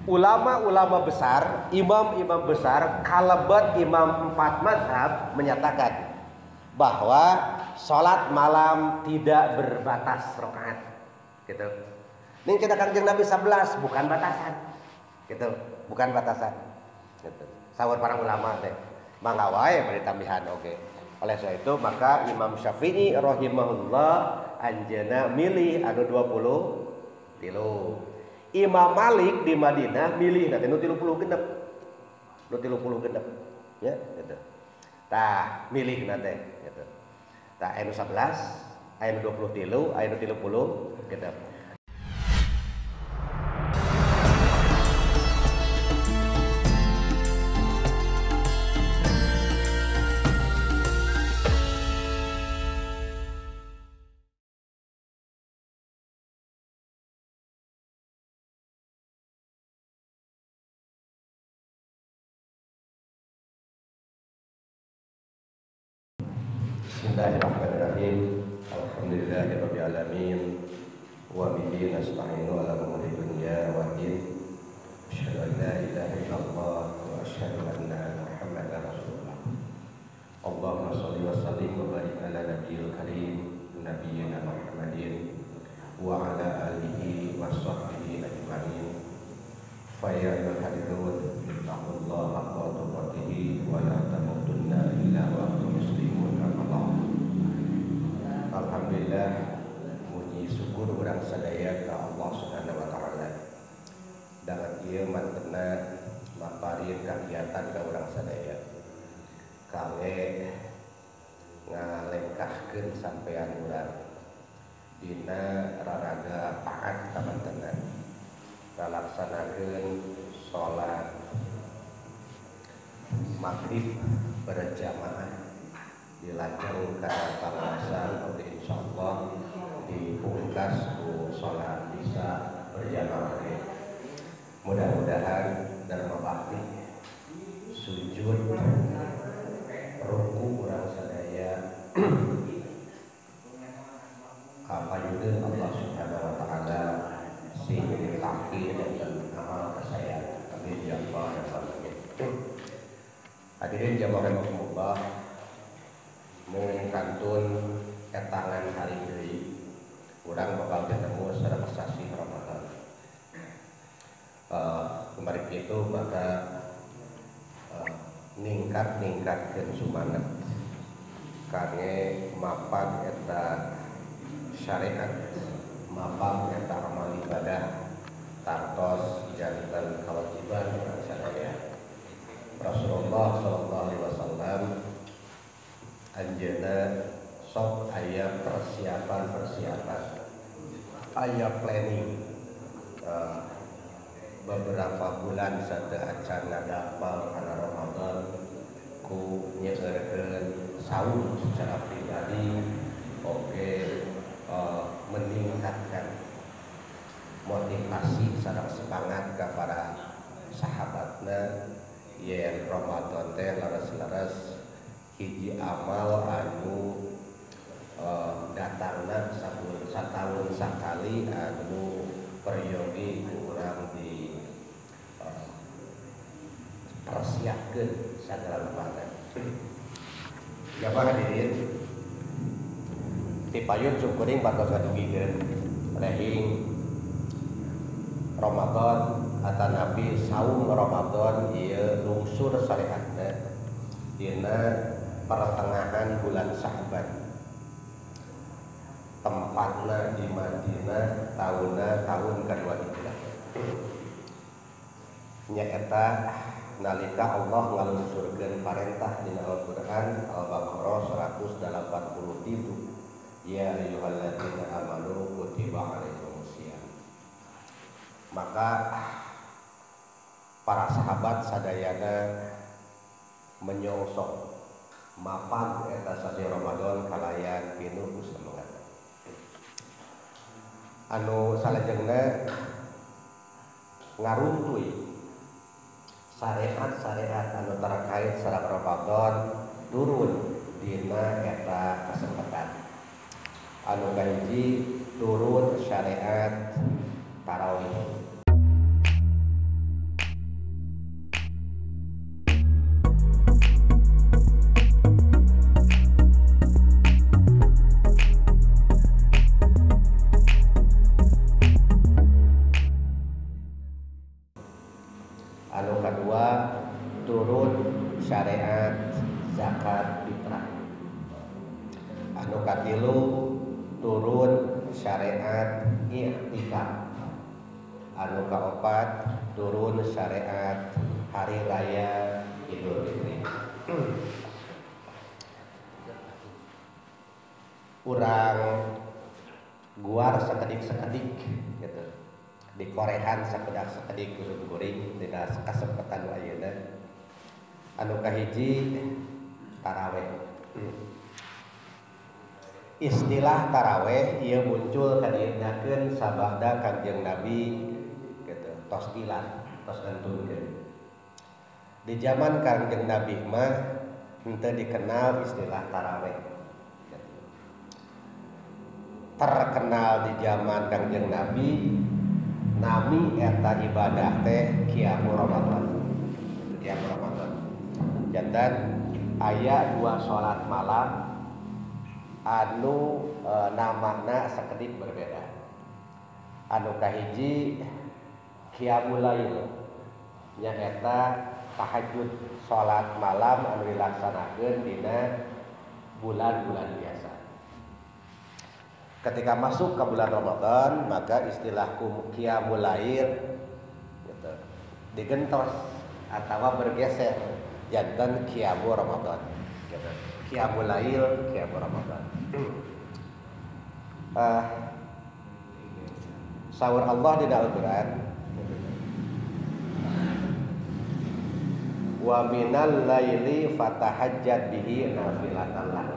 ulama-ulama besar, imam-imam besar, kalabat imam 4 mazhab menyatakan bahwa sholat malam tidak berbatas rakaat, gitu. Ini kita Kangjeng Nabi 11 bukan batasan, gitu, bukan batasan, gitu. Sawar para ulama teh, mangga wae bari tambihan oge. Oleh sebab itu maka Imam Syafi'i rahimahullah anjeunna milih anu 23. Imam Malik di Madinah milih nanti nu 30 genep. Nu 30 genep. Ya, gitu. Tah, milih nanti gitu. Tah anu 11, anu 23, anu 30 gitu. Bismillahirrahmanirrahim. Alhamdulillahirabbil alamin. Wa bihi nasta'inu ala umuri dunya wa din. Asyhadu an la ilaha illallah wa asyhadu anna Muhammadar Rasulullah. Allahumma shalli wa sallim wa barik ala nabiyil karim nabiyyina Muhammadin wa ala alihi wa sahbihi ajma'in. Fa ya ayyuhal hadirin ittaqullaha haqqa tuqatih wa la tamutunna illa wa antum muslimun. Alhamdulillah, muji syukur urang sadaya ka Allah Subhanahu wa taala. Dengan ieu mantena maparin kagiatan ka urang sadaya. Kangge ngalengkahkeun sampean urang dina raraga taat ka mantena. Kalaksanakeun salat maghrib berjamaah dilajeng kana pangawasan insyaallah dipungkas ku salat isya berjamaah. Mudah-mudahan dharma bakti sujud ruku urang sadaya kapayudeun Allah Subhanahu wa taala sing ditampi dan amal kasaya. Amin ya rabbal alamin. Hadirin jamaah rahimakumullah, mengkantun etangan hari ini kurang bakal ketemu secara sasi Ramadan. Kemarin itu maka ningkatkeun sumanget kangge mapan eta syariat, mapan eta amal ibadah tartos janten kewajiban sadaya. Rasulullah sallallahu alaihi wasallam anjeunna sok aya persiapan aya planning beberapa bulan sadaacan ngadapal kana Ramadan ku nyeurkeun saum secara pribadi oge meningkatkan motivasi sareng semangat ka para sahabatna yen Ramadan teh laras-laras hiji amal anu datangna satahun sakali anu peryogi kurang di persiapkeun sagala rupana. Jamaah hadirin ti payun syukuring batos ngadugikeun rehing Ramadan atanapi saum Ramadan ieu lungsur syariatna dina pertengahan bulan Sya'ban. Tempatna di Madinah, tahun kedua Hijrah. Nyaeta nalika Allah ngalungsurkeun parentah dina Al-Qur'an Al-Baqarah 187. Ya ayyuhalladzina amanu kutiba alaikumusiyam. Maka para sahabat sadayana menyongsong mapan eta sasi Ramadan kalayan pinuh semangat. Anu salajengna ngaruntuy syariat-syariat anu terkait sareng Ramadan turun dina eta kesempatan. Anu kahiji turun syariat tarawih. Anu kedua turun syariat zakat fitrah. Anu katilu turun syariat i'tikaf. Anu kaopat turun syariat hari raya Idul Fitri. Urang guar sakedik-sakedik gitu. Di korehan sakedak-sakedik kuring dina kasempatan ayeuna. Anu kahiji tarawih. Istilah tarawih ieu muncul kadienakeun sabada Kanjeng Nabi gitu. Tos tilan, tos ngantunkeun. Di zaman Kanjeng Nabi mah henteu dikenal istilah tarawih. Terkenal di zaman Kanjeng Nabi nami eta ibadah teh qiyamul Ramadan. Qiyamul Ramadan. Jantan aya 2 salat malam anu namana sakedik berbeda. Anu kahiji qiyamul lail nyaeta tahajud salat malam anu dilaksanakeun dina bulan-bulan biasa. Ketika masuk ke bulan Ramadan, maka istilah qiyamul lail gitu, digentos atau bergeser jantan qiyamul Ramadan gitu. Qiyamul lail, qiyamul Ramadan. Saur Allah di dalam Al-Qur'an, wa minal laili fatahajjat bihi nafilatan lak.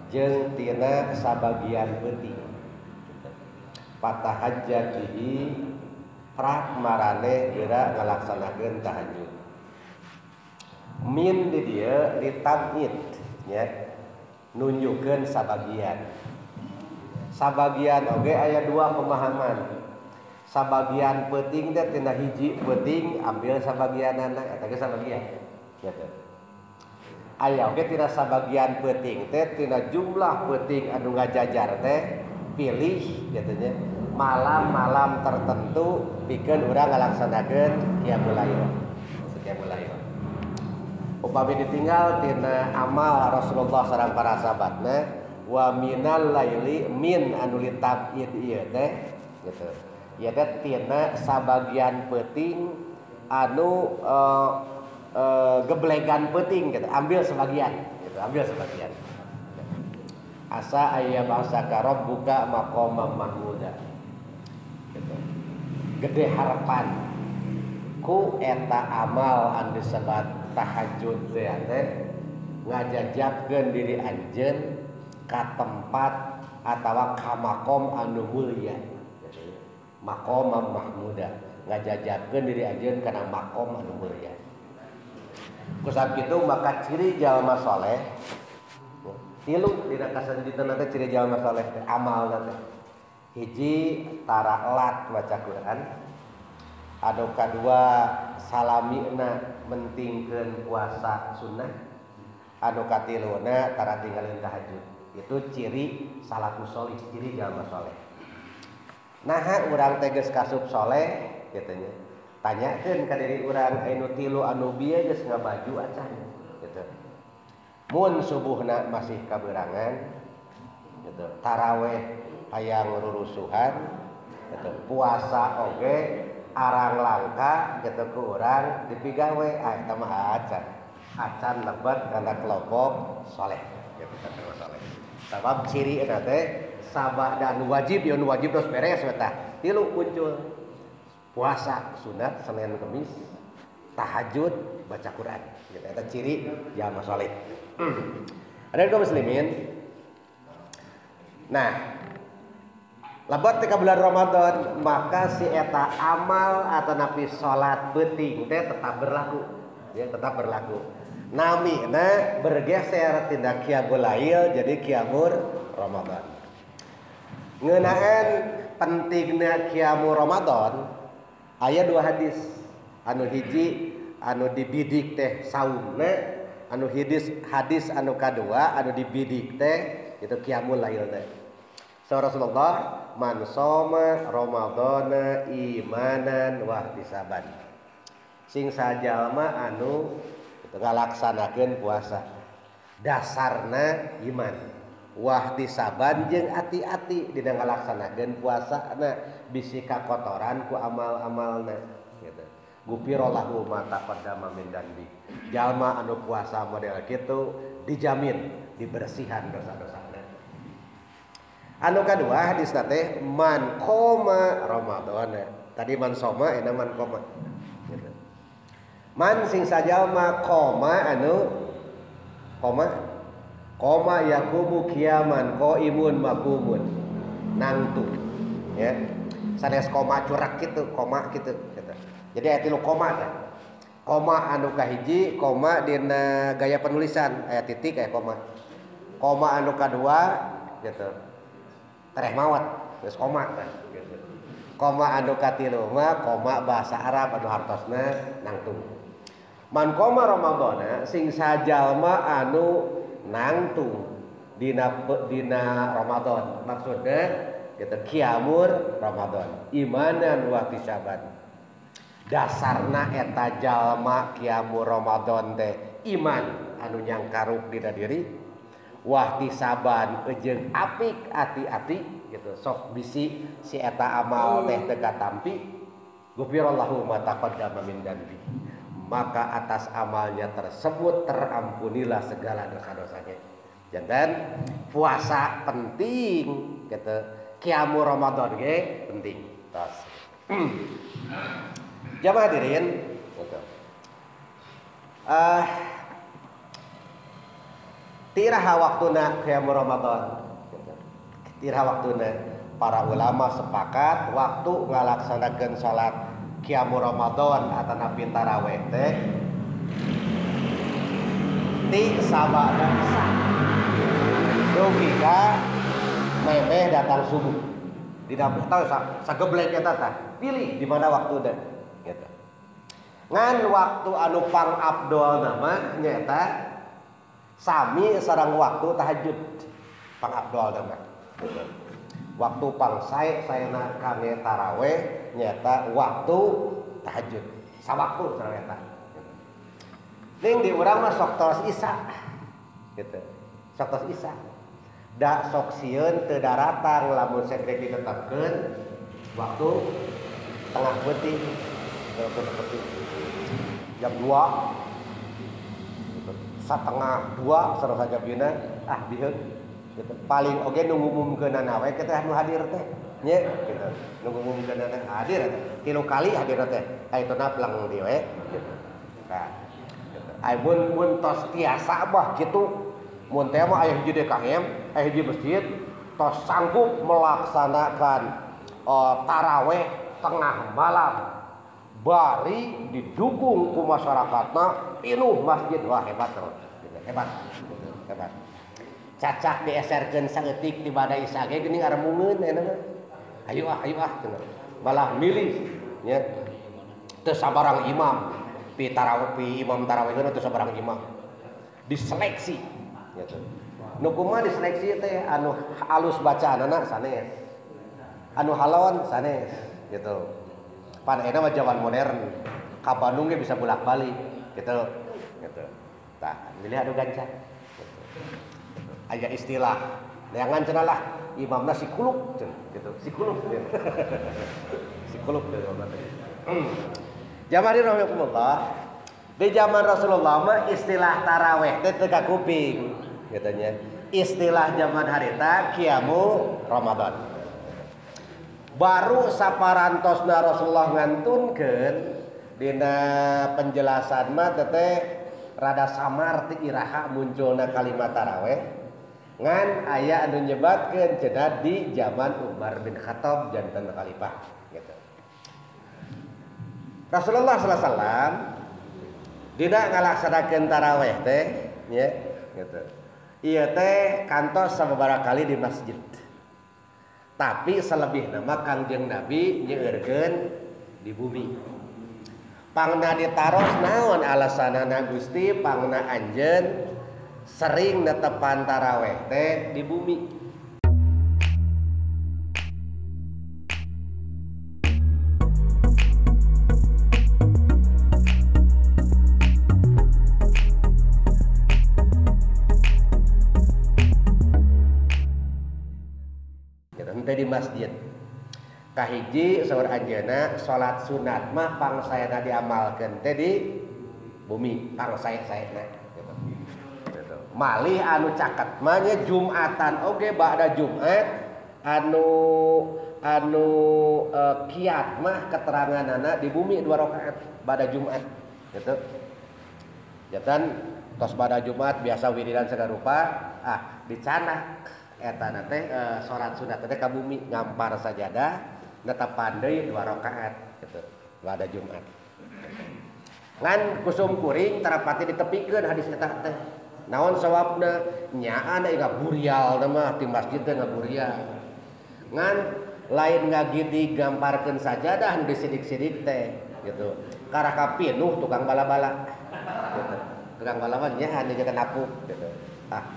Jeung tina sabagian beuting fatahajjat bihi prak marane geura ngalaksanakeun tahajud. Min di dieu ditamid nya nunjukkeun sabagian. Sabagian oge aya 2 pemahaman. Sabagian peuting teh tina hiji peuting ambil sabagianana eta ge sabagian. Gitu. Aya oge tina sabagian peuting teh tina jumlah peuting anu ngajajar teh pilih gitu nya malam-malam tertentu pikeun urang ngalaksanakeun qiyamul lail. Qiyamul lail. Upami ditinggal tina amal Rasulullah sareng para sahabatna wa minal laili min anu litabid ieu teh gitu. Ieu teh tina sabagian peuting anu geblegan peuting gitu, ambil sebagian gitu, ambil sebagian. Asa aya bangsa ka rabbuka maqamam mahmuda. Gitu. Gede harapan ku eta amal anu disebut tahajud teh ngajajabkeun diri anjeun ka tempat atawa ka maqam anu mulia. Maqamam mahmuda, ngajajabkeun diri anjeun kana maqam anu mulia. Kusab kitu maka ciri jalma saleh tilu dina kasanjitna teh ciri jalma saleh teh amalna teh. Hiji taralat maca Quran. Anu kadua salamina mentingkeun puasa sunnah. Anu katiluna tara tinggalin tahajud. Itu ciri salafus sholih, ciri jalma saleh. Naha urang teh geus kasub saleh kitu nya. Tanyakeun ka diri urang anu tilu anu bieu geus ngabaju acan gitu. Mun subuhna masih kaberangan gitu. Tarawih hayang rurusuhan gitu. Puasa oge arang langka gitu ku urang dipigawe eta mah acan. Acan lebet kana kelompok saleh gitu kana saleh. Sabab ciri eta teh sabah dan wajib yeun wajib terus beres eta. Tilu muncul. Puasa sunat Senin Kamis, tahajud baca Quran. Gitu, itu ciri jalma saleh. Ada kaum muslimin. Nah, labat teh bulan Ramadan, maka si eta amal atau napi salat beuting teh tetap berlaku. Ya, tetap berlaku. Namina bergeser tina qiyamul lail jadi qiyamul Ramadan. Ngeunaan pentingna qiyamul Ramadan aya 2 hadis. Anu hiji anu dibidik teh saumna, anu hadis anu kadua anu dibidik teh itu qiyamul lail teh. Rasulullah man shoma ramadhana imanan wa ihtisaban sing sajalma anu ngalaksanakeun puasa dasarna iman wahtisaban jeung ati-ati dina ngalaksanakeun puasana bisi kakotoran ku amal-amalna gitu. Gufirallahu ma taqaddama min dambi. Jalma anu puasa model kitu dijamin dibersihan dosa-dosana. Anu kadua hadisna teh man qoma ramadhana. Tadi man soma ena man qoma. Gitu. Man sing sajalma qoma anu koma yakumu kiaman imun makumun nangtu ya sanes koma curak gitu koma gitu. Jadi aya tilu koma teh koma anu kahiji koma dina gaya penulisan aya titik aya koma anu kadua gitu tereh mawat geus koma gitu. Koma anu katilu mah koma bahasa Arab anu hartosna nangtu. Man koma ramadhana sing sajalma anu nangtung dina Ramadan maksudnya kita qiyamul Ramadan imanan wa ihtisaban dasarna eta jalma qiyamul Ramadan teh iman anu nyangkaruk dina diri wa ihtisaban jeung apik ati-ati gitu sok bisi si eta amal teh teu katampi gufirallahu ma taqaddama min dambi maka atas amalnya tersebut terampunilah segala dosa-dosanya. Jangan puasa penting gitu. Qiyamul Ramadan ge penting. Tos. Jamaah hadirin gitu. Tiraha waktuna qiyamul Ramadan gitu. Tiraha waktuna para ulama sepakat waktu ngalaksanakeun salat qiyamul Ramadan atau napi tarawih teh ti sabada isa dugi ka memeh datang subuh dina tahu sageblek eta tah pilih di mana waktu teh gitu ngan waktu anu pang abdol nama nyaeta sami sareng waktu tahajud pang abdol nama gitu. Waktu pang saena kangge tarawih nyata waktu tahajud sawaktu sareng eta ning di urang mah sok tos isya gitu sok tos isya da sok sieun teu daratang lamun sekrek ditetepkeun waktu tengah peuting jam 2 setengah 2 sareng saja bina biheun gitu. Paling oge nunggu ngumumkeunana we teh anu hadir teh nya gitu nunggu ngumumkeunana hadir teh 3 kali hadir teh ayeuna pelang di we gitu nah gitu. Ai mun tos tiasa mah kitu mun teh mah aya hiji DKM aya hiji masjid tos sanggup melaksanakan tarawih tengah malam bari didukung ku masyarakatna pinuh masjid wah hebat terus gitu. hebat cacak dieserkeun saeutik di badai sage geuning aremungeun eta mah. Ayo cenah. Malah milih nya teu sabarang imam pi imam tarawih teu sabarang imam. Diseleksi gitu. Nu kumaha diseleksi teh anu alus bacaanana sanes. Anu halon sanes gitu. Pan eta mah zaman modern. Ka Bandung ge bisa bolak-balik gitu. Tah, milih anu gancang. Aya istilah neangan cenah lah imamna si kuluk gitu si kuluk gitu. Si kuluk teh Jamaah rahimakumullah di zaman Rasulullah mah istilah tarawih teh teu kakuping gitu nya istilah zaman harita qiyamul Ramadan baru saparantosna Rasulullah ngantunkeun dina penjelasan mah teh rada samar ti iraha munculna kalimat tarawih ngan aya anu nyebatkeun cenah di zaman Umar bin Khattab janten khalifah gitu. Rasulullah sallallahu alaihi wasallam dina ngalaksanakeun tarawih teh nya gitu. Ieu teh kantos sababaraha kali di masjid. Tapi selebihna mah Kangjeng Nabi nyeueurkeun di bumi. Pangna ditaros naon alasanana Gusti pangna anjeun sering netepan tarawih teh di bumi. Kahiji saur anjeunna salat sunat mah pangsayana diamalkeun teh di bumi pangsaya-sayana gitu. Malih anu caket mah nya Jumatan oge ba'da Jumat anu kiat mah keteranganana di bumi 2 rakaat ba'da Jumat gitu. Jatan tos ba'da Jumat biasa wiridan sagarupa dicanak eta teh salat sunat teh ka bumi ngampar sajadah netepan deui 2 rakaat gitu ba'da Jumat. Ngan kusum kuring tarapati ditepikeun hadis eta teh. Naon sawabna? Nyaan aya burial mah ti masjid teh ngaburial. Ngan lain ngagidi gamparkeun sajadah nu disidik-sidik teh gitu. Karaka pinuh tukang bala-bala. Gitu. Tukang bala-bala nya anu jaga napuk gitu.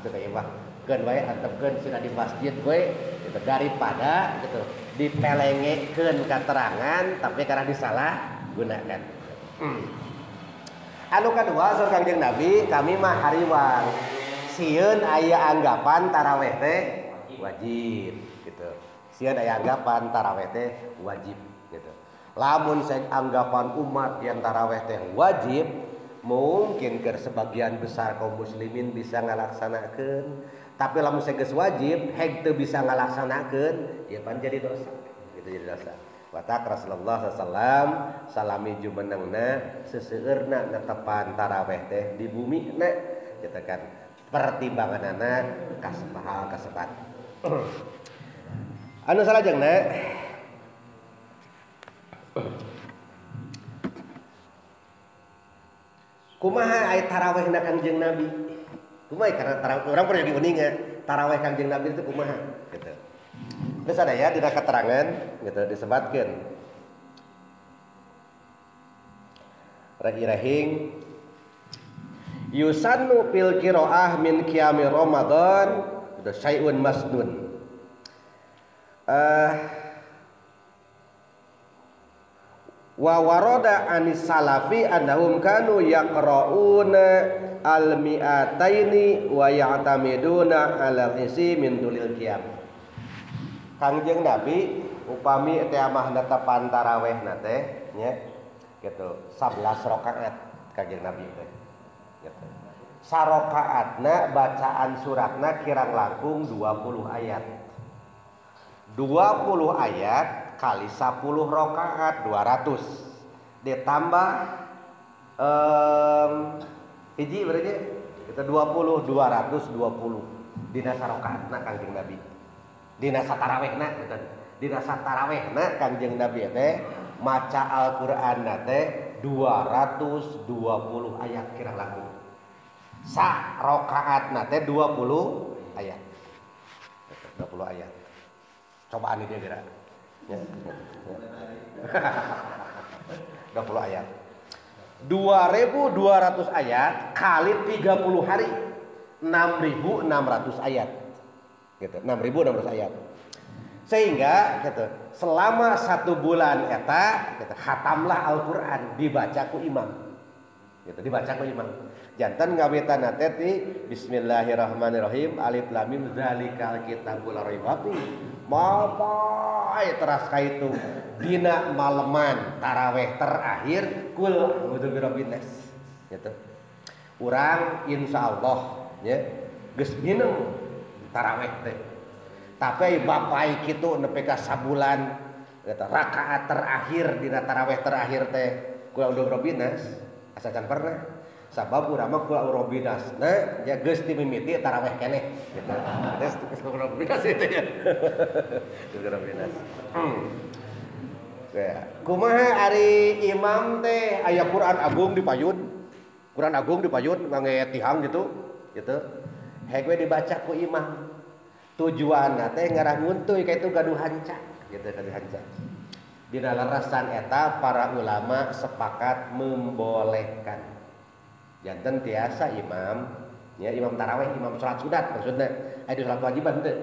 Teu kaya mah keun wae antepkeun sina di masjid we gitu daripada gitu dipelengekeun katerangan tapi karena disalah gunakan. Anu kadua saur Kangjeng Nabi kami mah hariwang sieun aya anggapan tarawih teh wajib gitu. Sieun aya anggapan tarawih teh wajib gitu. Lamun anggapan umat yang tarawih teh wajib mungkin ke sebagian besar kaum muslimin bisa ngalaksanakeun, tapi lamun geus wajib heg teu bisa ngalaksanakeun ya pan jadi dosa gitu jadi dosa. Watak Rasulullah SAW salami jumenengna seseueurna netepan tarawih teh di bumi na gitu kan pertimbanganana kasebat anu salajengna kumaha aya tarawihna Kangjeng Nabi kumaha karena tarawih urang pernah diuningan tarawih Kangjeng Nabi itu kumaha gitu. Terus ada ya dina keterangan gitu disebutkeun rahing yusannu fil qiraah min qiyami Ramadan itu syai'un masnun. Wa warada anis salafi annahum kanu yaqra'una al-mi'ataini wa ya'tamiduna ala isi min dulil qiyam. Kangjeng Nabi upami teh mah netepan tarawihna teh nya gitu 11 rakaat Kangjeng Nabi teh gitu. Sarakaatna bacaan suratna kirang langkung 20 ayat. 20 ayat kali 10 rakaat 200 ditambah hiji berarti kita 20 220 dina sarakaatna Kangjeng Nabi. Dina satarawihna betul. Dina satarawihna Kangjeng Nabi teh maca Al-Qur'anna teh 220 ayat kirang langkung. Sa rakaatna teh 20 ayat. 20 ayat. Cobaan ini kira. Ya. 20 ayat. 2200 ayat kali 30 hari 6600 ayat. Gitu 6.600 ayat sehingga gitu selama 1 bulan eta gitu khatamlah Al-Qur'an dibaca ku imam gitu dibaca ku imam janten ngawitanna teh ti bismillahirrahmanirrahim alif lam mim zalikal kitabul la raiba fi mapai teras kaitu dina maleman tarawih terakhir kul a'udzu birabbin nas gitu urang insyaallah ya geus mineng tarawih teh tapi bapai kitu nepi ka sabulan eta rakaat terakhir dina tarawih terakhir teh kul a'udzu birabbinas asa can pernah sabab urang mah kul a'udzu birabbinasna ya geus ti mimiti tarawih keneh gitu geus kul a'udzu birabbinas itu ya kul birabbinas kumaha ari imam teh aya Quran Agung dipayun ngangge tihang gitu hegwe dibaca ku imam tujuanna teh ngarah nguntuy ka itu gaduh hanca gitu gaduh hanca dina larasan eta para ulama sepakat membolehkan janten tiasa imam ya imam tarawih imam salat sunat maksudna aya salat wajiban teu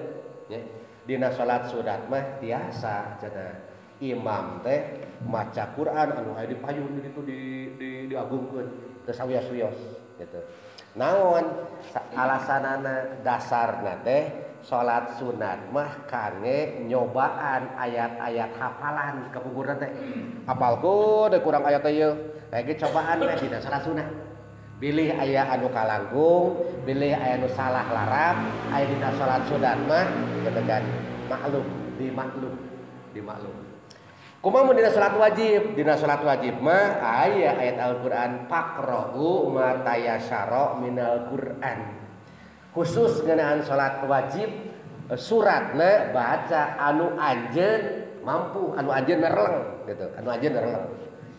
ya dina salat sunat mah tiasa cenah imam teh maca Quran anu aya dipayun ditu diagungkeun teu sawios-wios gitu. Naon alasanana dasarna teh salat sunat mah kangge nyobaan ayat-ayat hafalan kapungkurna teh. Hafalku teh kurang ayat teh yeuh. Kayak cobaan teh dina salat sunat. Bilih aya anu kalanggung, bilih aya anu salah larap, aya dina salat sunat mah gitu kan. Dimaklum. Kumaha mun dina salat wajib? Dina salat wajib mah aya ayat Al-Qur'an faqra'u ma tayassara minal Qur'an. Khusus ngeunaan salat wajib suratna baca anu anjeun mampu, anu anjeun nereleng gitu. Anu anjeun nereleng.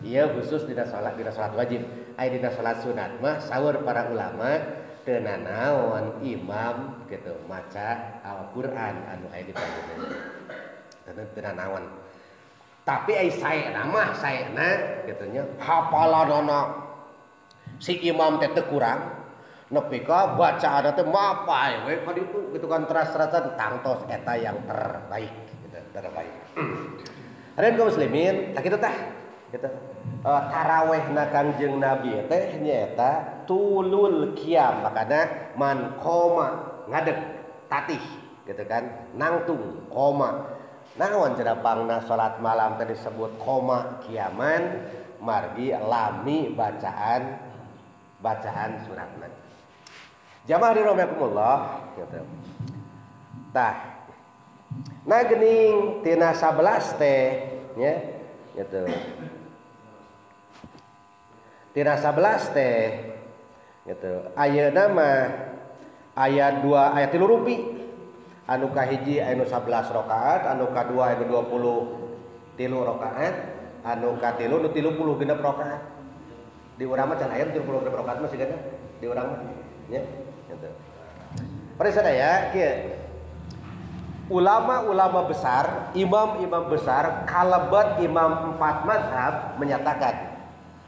Ieu khusus dina salat wajib. Aya dina salat sunat mah saur para ulama teu nanaon imam gitu maca Al-Qur'an anu aya di panggeuna. Teu nanaon. Tapi ai saena gitu nya hafalanana si imam teh teu kurang nepi ka bacaanna teh mapai we ka ditu gitu kan teras-terasan tangtos eta yang terbaik gitu terbaik. Hareun kaum muslimin tak kitu tah gitu. Tarawehna Kangjeng Nabi teh nyaeta tulul qiyam makana man qoma ngadeg tatih gitu kan nangtung qoma. Naon cenah pangna salat malam tadi disebut qoma qiyaman margi lami bacaan suratna. Jamaah dirahmatullah gitu. Tah. Nah geuning tina 11 teh nya gitu. Tina 11 teh gitu. Ayeuna mah ayat 2 ayat 3 rupi. Anu kahiji anu 11 rakaat, anu kadua anu 23 rakaat, anu katilu nu 30 genep rakaat. Di urang mah can aya 30 genep rakaat mah sigana di urang mah nya gitu. Para sadaya kieu. Ulama-ulama besar, imam-imam besar, kalebat imam 4 mazhab menyatakan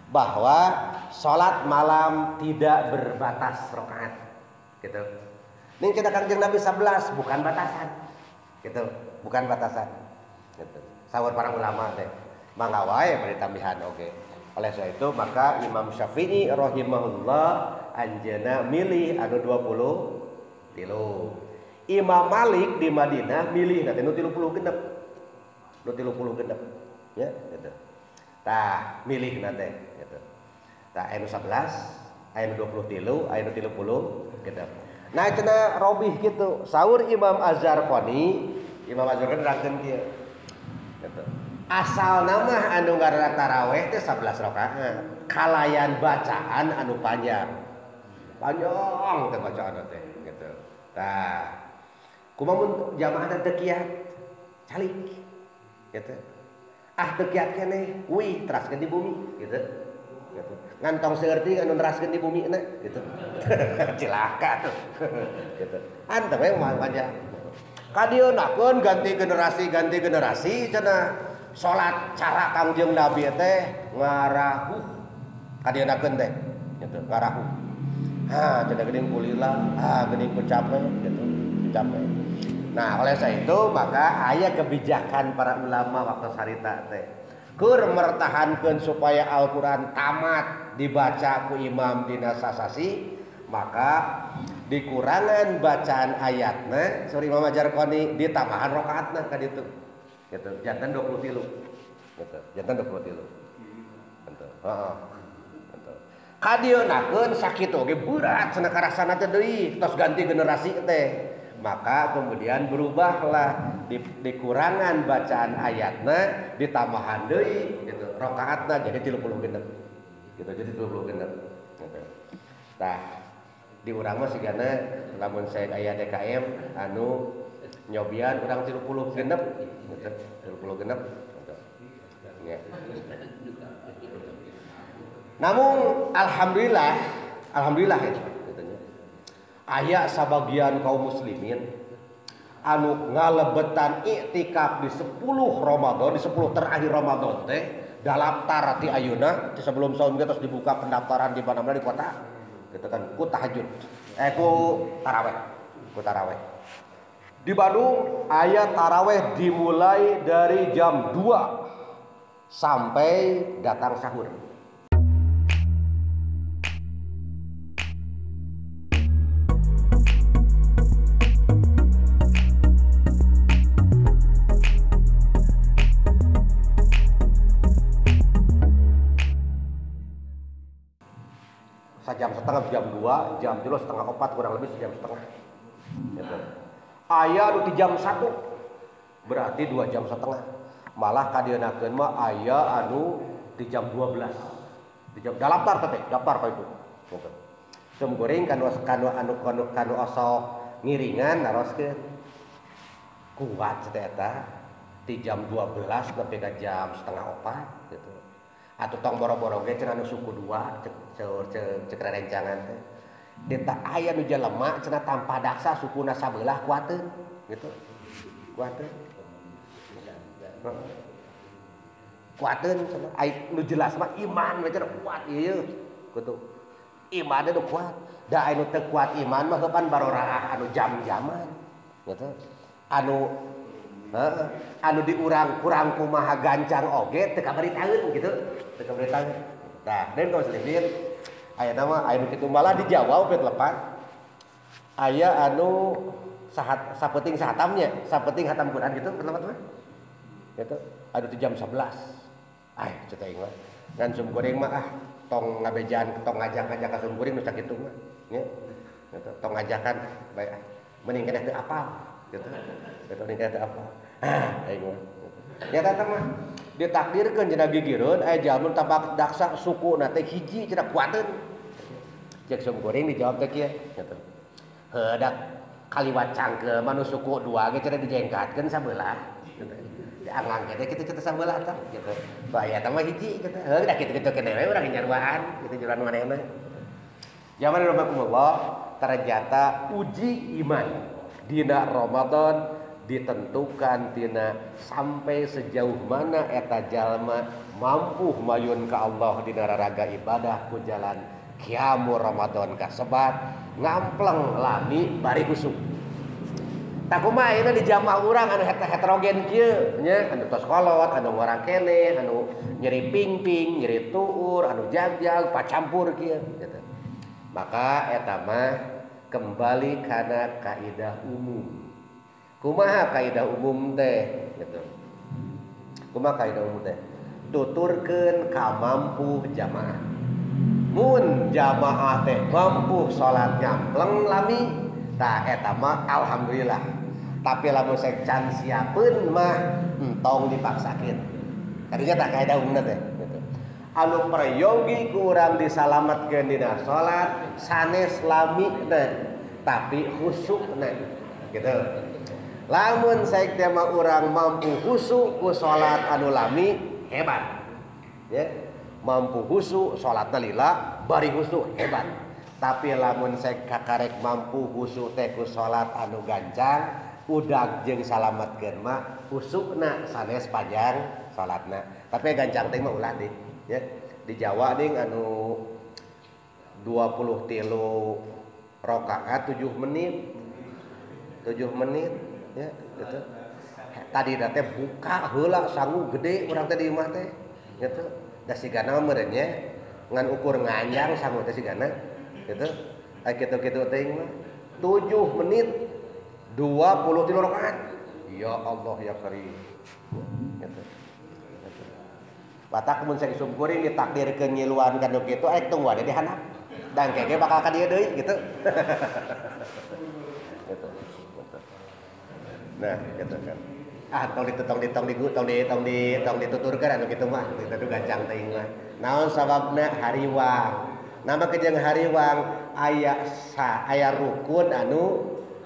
bahwa salat malam tidak berbatas rakaat. Gitu. Ning cenah Kangjeng Nabi 11 bukan batasan. Gitu, bukan batasan. Gitu. Saur para ulama teh. Mangga wae bari tambihan oge. Oleh sebab itu maka Imam Syafi'i rahimahullah anjeunna milih anu 23. Imam Malik di Madinah milih nanti nu 30 genep. Nu 30 genep. Ya, gitu. Tah, milih nanti gitu. Tah anu 11, anu 23, anu 30 genep. Nah cenah robih gitu. Saur Imam Az-Zarqani nerangkeun kieu. Gitu. Asal nama anu ngaranna taraweh teh 11 rakaat. Kalayan bacaan anu panjang. Panjang teh bacaanna teh gitu. Tah. Kumaha mun jamaahna teu kiat? Calik. Gitu. Teu kiat keneh, wih teraskeun di bumi gitu. Gitu. Ngantong seurti anu neraskeun di bumi na gitu. Cilaka tuh. Gitu. Anteu we panjang. Kadieuna ganti generasi cenah salat cara Kangjeng Nabi teh ngarahu. Kadieuna teh gitu, ngarahu. Cenah geuning kulila, geuning kucape gitu, kucape. Nah, oleh sebab itu maka aya kebijakan para ulama waktu sarita teh. Keur mertahankeun supaya Al-Qur'an tamat dibaca ku imam dina sasasi, maka dikurangan bacaan ayatna suri Imam Az-Zarqani ditambahan rakaatna ka ditu. Gitu. Janten 23. Gitu. Janten 23. Henteu. Heeh. Henteu. Kadienakeun sakitu oge berat cenah karasana teh deui tos ganti generasi teh. Maka kemudian berubahlah dikurangan bacaan ayatna ditambahan deui gitu rakaatna jadi 30 genep gitu jadi 30 genep gitu. Tah di urang mah sigana lamun saya aya DKM anu nyobian urang 30 genep gitu 30 genep gitu. Ya. Namun alhamdulillah gitu. Aya sabagian kaum muslimin anu ngalebetan iktikaf di 10 Ramadan, di 10 terakhir Ramadan teh daftar ti ayeuna di sebelum saum kita terus dibuka pendaftaran di mana-mana di kota. Gitu kan ku tahajud. Ku taraweh. Di Bandung aya taraweh dimulai dari jam 2 sampai datang sahur. sajam setengah jam 2, jam 3 setengah 4 kurang lebih sejam setengah. Gitu. Aya anu di jam 1 berarti 2 jam setengah. Malah kadienakeun mah aya anu di jam 12. Di jam daftar teh, daftar ka itu. Gitu. Sum goreng kanu osok ngiringan naroskeun. Kuat eta di jam 12 nepi ka jam setengah 4 gitu. Atuh tong boro-boro ge cenah anu suku 2 cek rencangan teh. Eta aya nu jelema cenah tanpa daksa sukuna sabelah kuateun gitu. Kuateun. Kuateun cenah ai nu jelas mah iman we cenah kuat ieu gitu. Iman nu kuat. Da anu teu kuat iman mah heupan baroraah anu jam-jaman gitu. Anu diurang kurang kumaha gancang oge teu kabaritaeun gitu. Teu kabaritaeun. Nah, dan kalau selebih aya nama aya nu kitu malah dijawab pet lepat. Aya anu sapeting sahatamnya, sapeting hatam Quran gitu lepat mah. Gitu. Anu di jam 11. Ai ceuk aing mah. Dan sum goreng mah tong ngabejaan tong ngajak-ngajak ka sum goreng nu sakitu mah. Nya. Gitu. Tong ngajakan bae mending keneh teu apal gitu. Gitu mending keneh teu apal. Aing mah. Nyata teh mah ditakdirkeun cenah gigireun aya jalma tabak daksa suku na teh hiji cenah kuateun. Cek sum goreng dijawab teh kieu gitu. Heudak kaliwat cangkeul manu suku 2 ge cenah dijengkatkeun sabelah gitu. Dianglang ge kitu cenah sabelah tah gitu. Baya teh mah hiji gitu. Heuh da kitu-kitu keneh we urang nyaruaan kitu juran manehna. Zaman rahimakumullah ternyata uji iman dina Ramadan ditentukan tina sampai sejauh mana eta jalma mampu mayun ka Allah dina raraga ibadah ku jalan qiyamul Ramadan kasebat ngampleng lami bari kusuk. Tak kumaha ayeuna di jamaah urang anu heterogen kieu nya anu tos kolot, anu ngorang keneh, anu nyeri pingping, nyeri tuur, anu jagjag pacampur kieu gitu. Maka eta mah kembali kana kaidah umum. Kumaha kaidah umum teh gitu. Kumaha kaidah umum teh? Tuturkeun ka mampu jamaah. Mun jamaah teh mampu salat nyampleng lami, tah eta mah alhamdulillah. Tapi lamun sek can siapeun mah entong dipaksakeun. Kadinya tah kaidah umumna teh gitu. Anu prayogi ku urang disalametkeun dina salat sanes lamina tapi khusyukna gitu. Lamun saek teh mah urang mampu khusyuk ku salat anu lami hebat. Ya. Mampu khusyuk salatna lillah bari khusyuk hebat. Tapi lamun saek kakarek mampu khusyuk teh ku salat anu gancang udag jeung salametkeun mah khusyukna sanes panjang salatna. Tapi gancang teh mah ulah deui ya. Di Jawa ding anu 23 rakaat 7 menit. 7 menit ya gitu. Tadi teh buka heula sangu gede urang teh di imah teh gitu. Da sigana meureun nya ngan ukur nganjang sangu teh sigana gitu. Aya kitu-kitu teh mah 7 menit 23 rakaat. Ya Allah ya Karim. Gitu. Batak mun sae sumkuring ditakdirkeun nyiluan kana kitu aya tunggu ade di handap. Dan keke bakal ka dieu deui gitu. Gitu. Nah, gitu kan. Tong dituturkeun anu kitu mah, kitu gancang teuing mah. Naon sababna hariwang. Nama jeung hariwang aya rukun anu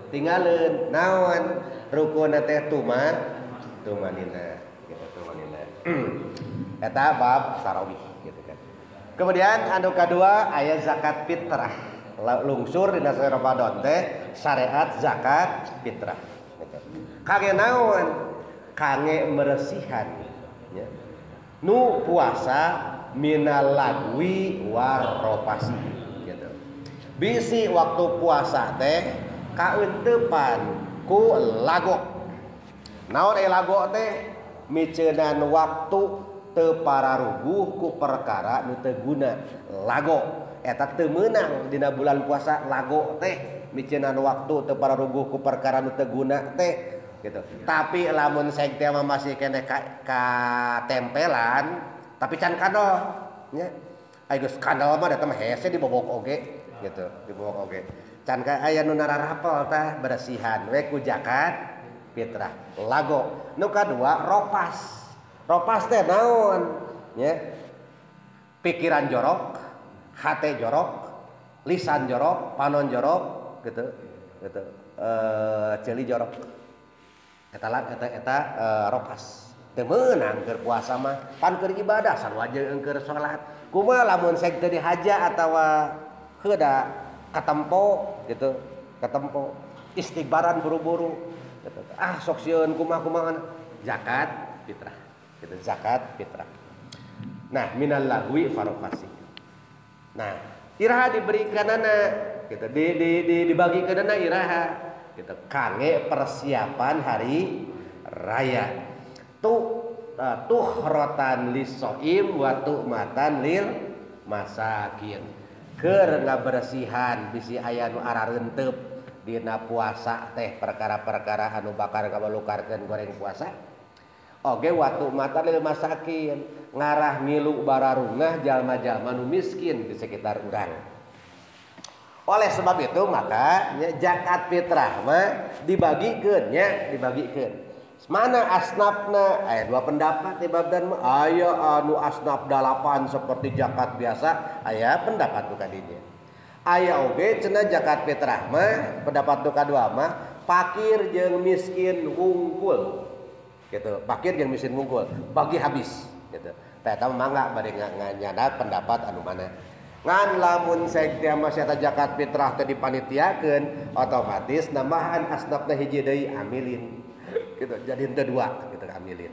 tinggalin. Naon rukunna teh tumanina gitu tumanina. Eta bab tarawih gitu kan. Kemudian anu kadua aya zakat fitrah. Lungsur dina Ramadan teh syariat zakat fitrah. Kage naon? Kage meresihan ya. Nu puasa minal lagwi warofasi gitu. Bisi waktu puasa teh kaeuntepan ku lago. Naon lago teh? Miceunaan waktu teu pararuguh ku perkara nu teu guna. Lago eta teu meunang dina bulan puasa lago teh miceunaan waktu teu pararuguh ku perkara nu teu guna teh gitu. Tapi lamun saek teh masih keneh ka tempelan tapi can kado nya. Ayo skandal mah datang hese dibobok oge gitu, dibobok oge. Can ka aya nu nararapel tah beresihan we ku zakat fitrah. Lago. Nu kadua ropas. Ropas teh naon? Nya. Pikiran jorok, hate jorok, lisan jorok, panon jorok gitu. Gitu. Ceuli jorok. Eta ropas. Teu meunang keur puasa mah, pan keur ibadah sarua jeung keur salat. Kumaha lamun seg teu dihaja atawa heuda katempo gitu, katempo istighbaran buru-buru gitu. Ah sok sieun kumaha zakat fitrah. Gitu zakat fitrah. Nah, minal lagwi farofasi. Nah, iraha diberikanana gitu, dibagikeunana iraha gitu. Kangge persiapan hari raya. Tuhratan lisoim wa tu'matan lil masakin. Keur ngabersihan bisi aya nu arareunteub dina puasa teh perkara-perkara anu bakal ngabalukarkeun goreng puasa. Oge wa tu'matan lil masakin, ngarah milu bararungah jalma-jalma nu miskin di sekitar urang. Oleh sebab itu maka zakat fitrah mah dibagikeun nya, dibagikeun. Mana asnafna? Aya dua pendapat di bab dan aya anu asnaf 8 seperti zakat biasa, aya pendapat nu kadinya. Aya oge cenah zakat fitrah mah pendapat nu kadua mah fakir jeung miskin wungkul. Gitu. Fakir jeung miskin wungkul, bagi habis gitu. Tah eta mangga bari nganyana pendapat anu mana. Ngan lamun saek teh mah sia zakat fitrah teh dipanitiakeun, otomatis nambahan asnafna hiji deui amilin. Gitu, jadi ente dua gitu amilin.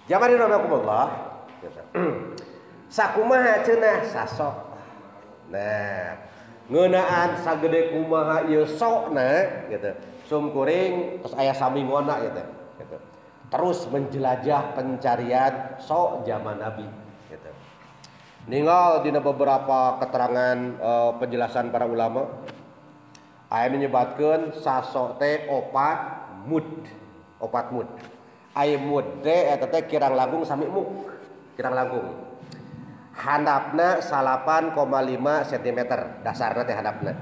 Jamaah rahimakumullah gitu. Sakumaha cenah sasok. Nah, ngeunaan sagede kumaha ieu sokna gitu. Sum kuring terus aya samingona gitu. Gitu. Terus menjelajah pencarian sok zaman Nabi gitu. Ninggal dina beberapa keterangan penjelasan para ulama aya menyebutkeun sasok teh opat mud. Aya mud teh eta teh kirang langkung sami muk. Kirang langkung. Handapna 8,5 cm dasarna teh handapna.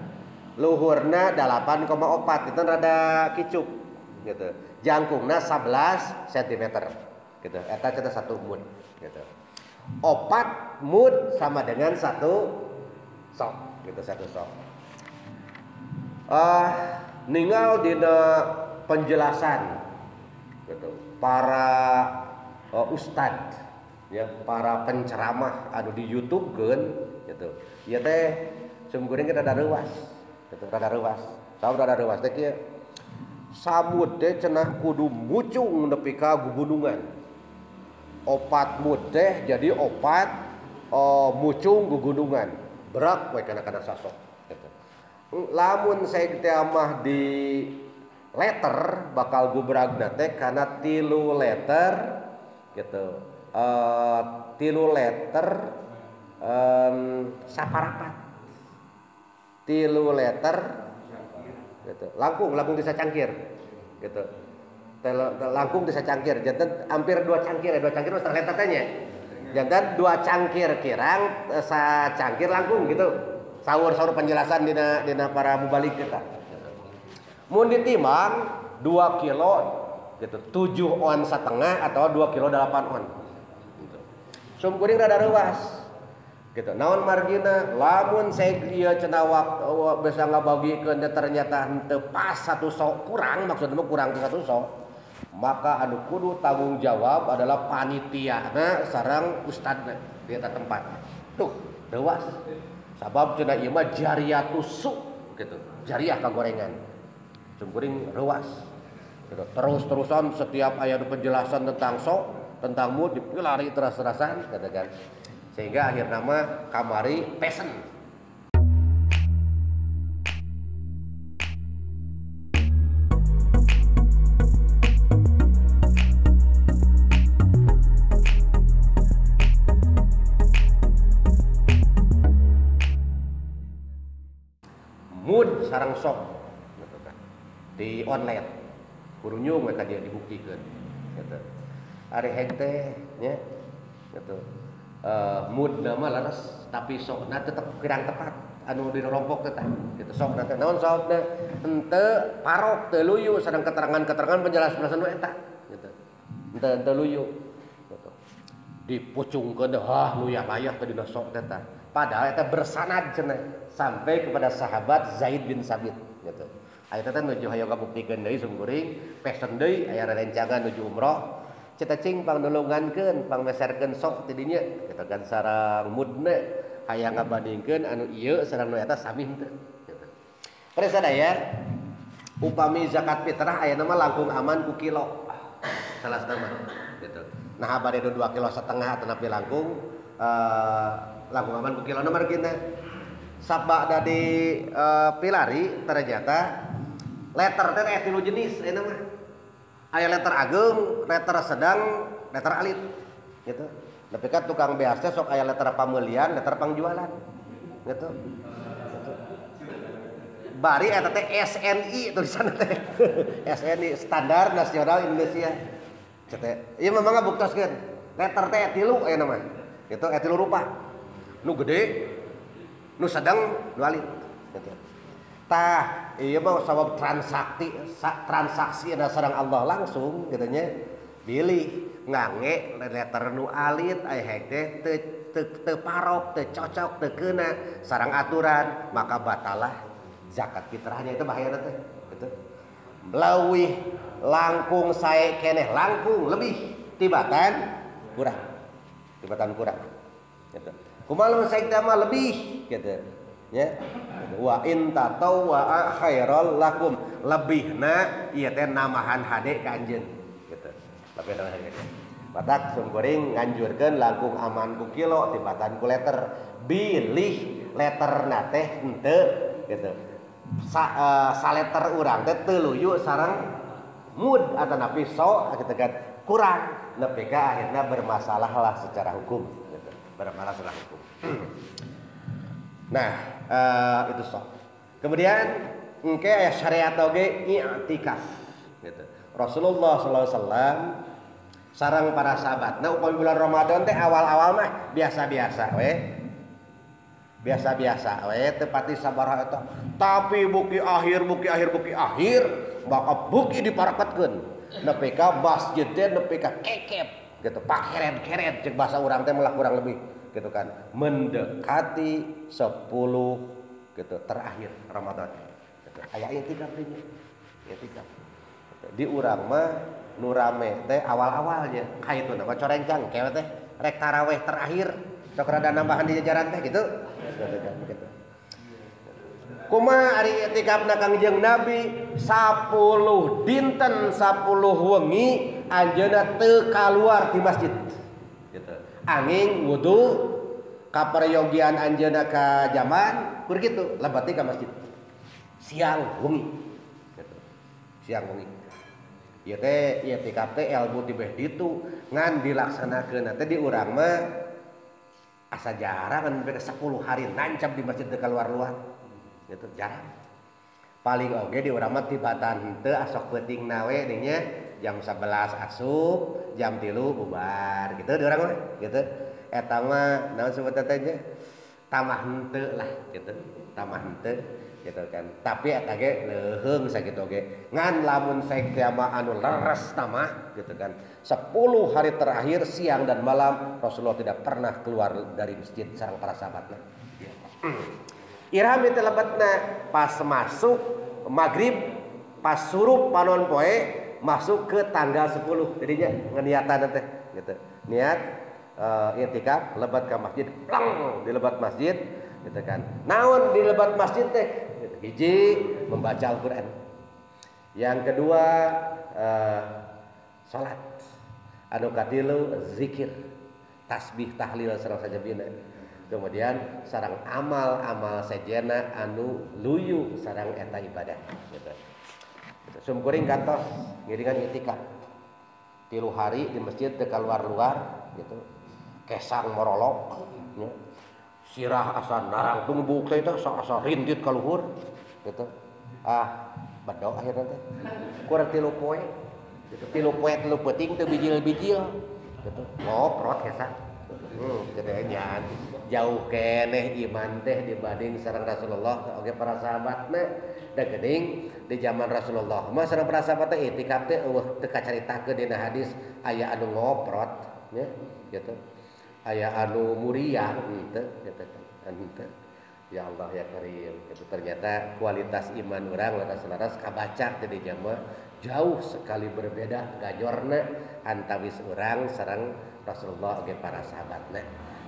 Luhurna 8,4 itu rada kicuk gitu. Jangkungna 11 cm gitu. Eta cenah 1 mud gitu. 4 mud sama dengan 1 sok gitu, 1 sok. Ninggal dina penjelasan gitu para ustad ya, para penceramah anu di YouTube-keun gitu. Ieu teh sum kuring rada reuwas gitu, rada reuwas. Saha rada reuwas teh kieu. Samud teh cenah kudu mucung nepi ka gugunungan. 4 mud teh jadi 4 mucung gugunungan. Berak we kana sasok gitu. Lamun saek teh mah di letter bakal gubragna teh kana 3 letter gitu. 3 letter saparapat. 3 letter gitu. Langkung bisa cangkir gitu. Langkung bisa cangkir, jantan hampir 2 cangkir, 2 cangkir setengah letter teh nya. Jantan 2 cangkir kirang sacangkir langkung gitu. Saur-saur penjelasan dina para mubalik kita. Mun ditimbang 2 kilo gitu, 7 on setengah atau 2 kilo 8 on. Gitu. Sum kuring rada reuwas. Gitu. Naon margina? Lamun saek ieu cenah bisa ngabagikeun ternyata henteu pas 1 sok kurang, maksudna kurang 1 sok. Maka anu kudu tanggung jawab adalah panitiana sareng ustadna di eta tempat. Tuh, reuwas. Sabab cenah ieu mah jariyatus su gitu. Jariah kagorengan. Sumkuring reuwas. Gitu. Terus-terusan setiap aya penjelasan tentang sok, tentang mud dipilari teras-terasan katakan. Sehingga akhirna mah kamari pesen. Mud sareng sok gitu kan. Di online kudu nyung mereka dia dibuktikan gitu. Ari heg teh nya gitu. mood nama laras tapi sokna tetap kirang tepat anu dirompok teh gitu sokna teh naon sokna henteu parok teu luyu sareng keterangan penjelasan nu eta gitu henteu luyu gitu dipucungkeun luyah-layah teh dina sok teh padahal eta bersanad cenah sampai kepada sahabat Zaid bin Sabit gitu aya teh nuju hayang kabuktikeun deui sumkuring pesen deui aya rerencangan nuju umroh cita cing pang nulungankeun pang meserkeun sok ti dinya gitu kan sareng mudna hayang ngabandingkeun anu ieu sareng nu eta sami henteu gitu. Para sadaya upami zakat fitrah aya nama langkung aman ku kilo salah mah gitu. Nah bade 2 kilo setengah atau nepi langkung aman ku kilo nomor kitu sabak dari pilari ternyata letter teh aya 3 jenis aya mah aya letter ageung, letter sedang, letter alit gitu. Tapi kan tukang beas teh sok aya letter pameulian, letter pangjualan gitu. Bari eta teh SNI tulisan teh. SNI Standar Nasional Indonesia. Cete. Ieu memang ngabuktoskeun. Letter teh 3 aya nama. Gitu, 3 rupa. Nu gede, nu sedang, nu alit gitu. Tah ieu mah sabab transaksi ada sareng Allah langsung gitu nya pilih ngange letter nu alit aya hek teu parok teu cocok teu keuna sareng aturan maka batalah zakat fitrahnya itu bahayana teh gitu leuwih langkung sae keneh langkung lebih tibatan kurang gitu kumaha lamun sae mah lebih gitu ya wa in tatawwa khairal lakum lebihna ieu teh namahan hade ka anjeun gitu lebih namahan hade batak sumkuring nganjurkeun langkung aman ku kilo tibatan ku letter bilih letterna teh henteu gitu sa letter urang teh teu luyu sareng mud atanapi so gitu kan kurang nepi ka akhirna bermasalah lah secara hukum gitu bermasalah secara hukum. Nah, itu sok. Kemudian engke aya syariat oge i'tikaf gitu. Rasulullah sallallahu alaihi wasallam sareng para sahabat. Nah, upami bulan Ramadan teh awal-awal mah biasa-biasa we. Biasa-biasa we teu pati sabaraha eta. Tapi buki akhir maka buki diparaketkeun. Nepi ka masjid teh nepi ka kekep gitu. Pakeret-keret ceuk bahasa urang teh melah kurang lebih gitu kan mendekati 10 gitu terakhir Ramadan gitu. Aya i'tikaf teh i'tikaf gitu. Di urang mah nu rame teh awal-awalnya kaituna mah corencang kewe teh rek tarawih terakhir sok rada nambahan di jajaran teh gitu gitu. Kumaha ari i'tikafna Kangjeng Nabi 10 dinten 10 wengi anjeunna teu kaluar ti masjid gitu. Angin wudu kaperyogian anjeunna ka jaman kur kitu lebet ka masjid siang wengi gitu. Siang wengi ieu teh i'tikaf teh ilmu tibeh ditu ngan dilaksanakeun teh di urang mah asa jarang kan 10 hari nancap di masjid teu kaluar-luar gitu jarang paling oge di urang mah tibatan henteu asok peutingna we dinya jam 11 asup jam 3 bubar gitu di urang mah gitu eta mah naon sebutan teh tamah henteu lah gitu tamah henteu gitu kan tapi eta ge leuheung sakitu ge ngan lamun saek teh mah anu leres tamah gitu kan 10 hari terakhir siang dan malam Rasulullah tidak pernah keluar dari masjid sareng para sahabatna irham itu lebetna pas masuk maghrib pas surup panon poe masuk ke tanggal 10 jadinya ngeniatan teh gitu niat i'tikaf lebat ke masjid plang di lebat masjid gitu kan naon di lebat masjid teh gitu. Hiji membaca Al-Qur'an yang kedua salat anu katilu zikir tasbih tahlil sareng sajabina kemudian sareng amal-amal sejena anu luyu sareng eta ibadah gitu. Sumkuring kantos ngiringan i'tikaf 3 hari di masjid teu kaluar-luar gitu kesang morolok ya. Sirah asa narang tumbuk teh asa rintit ka luhur gitu bedo akhirna teh kurang 3 poe gitu 3 poe 3 peuting teu bijil-bijil gitu ngoprot kesa Cedeunyan jauh keneh iman teh dibanding sareng Rasulullah oge para sahabatna da geuning di zaman Rasulullah mah sareng para sahabat teh itikaf teh eueuh teu kacaritakeun dina hadis aya anu ngoprot nya gitu aya anu muriah henteu gitu henteu ya Allah ya Karim itu ternyata kualitas iman urang laras-laras kabaca teh di jama jauh sekali berbeda gajorna antawis urang sareng Rasulullah oge para sahabatna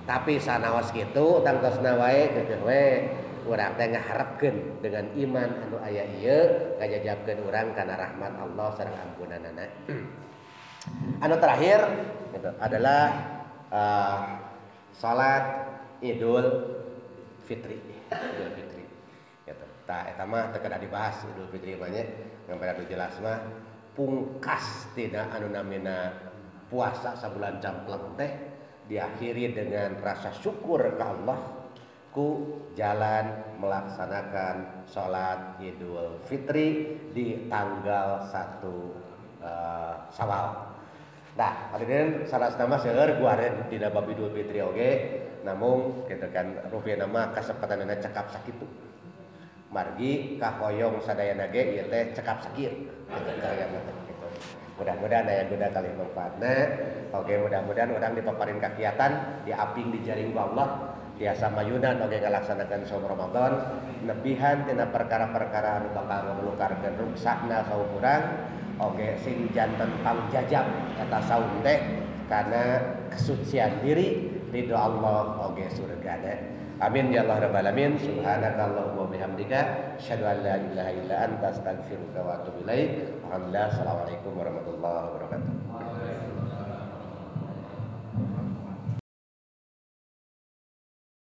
tapi sanaos kitu tangtosna wae keukeuh we urang teh ngaharepkeun dengan iman anu aya ieu ngajajabkeun urang kana rahmat Allah sareng ampunanana anu terakhir gitu adalah salat Idul Fitri gitu tah eta mah teu kada dibahas Idul Fitri mah nya ngambar anu jelas mah pungkas tina anu namina puasa sabulan campleng teh diakhiri dengan rasa syukur ke Allah ku jalan melaksanakan sholat Idul Fitri di tanggal 1 Syawal. Nah, hadirin sarasna mah seueur guaren dina bab Idul Fitri oge namung kitu kan rupiahna mah kasempatanna cekap sakitu. Margi kahoyong sadayana ge ieu teh cekap sakir. Mudah-mudahan aya guna kali manfaatna. Oke, mudah-mudahan urang dipaparin kakiatan, diaping di jaring ku Allah, tiasa mayunan oge ngalaksanakeun saum Ramadan, nebihan tina perkara-perkara anu bakal ngamelukarkeun ruksakna saum urang, oge sing janten pangjajab eta saum teh kana kesucian diri ridho Allah oge surgana. Amin ya Allah rabbal alamin. Subhanakallahumma bihamdika asyhadu an la ilaha illa anta astaghfiruka wa atubu ilaik. Alhamdulillah. Assalamualaikum warahmatullahi wabarakatuh.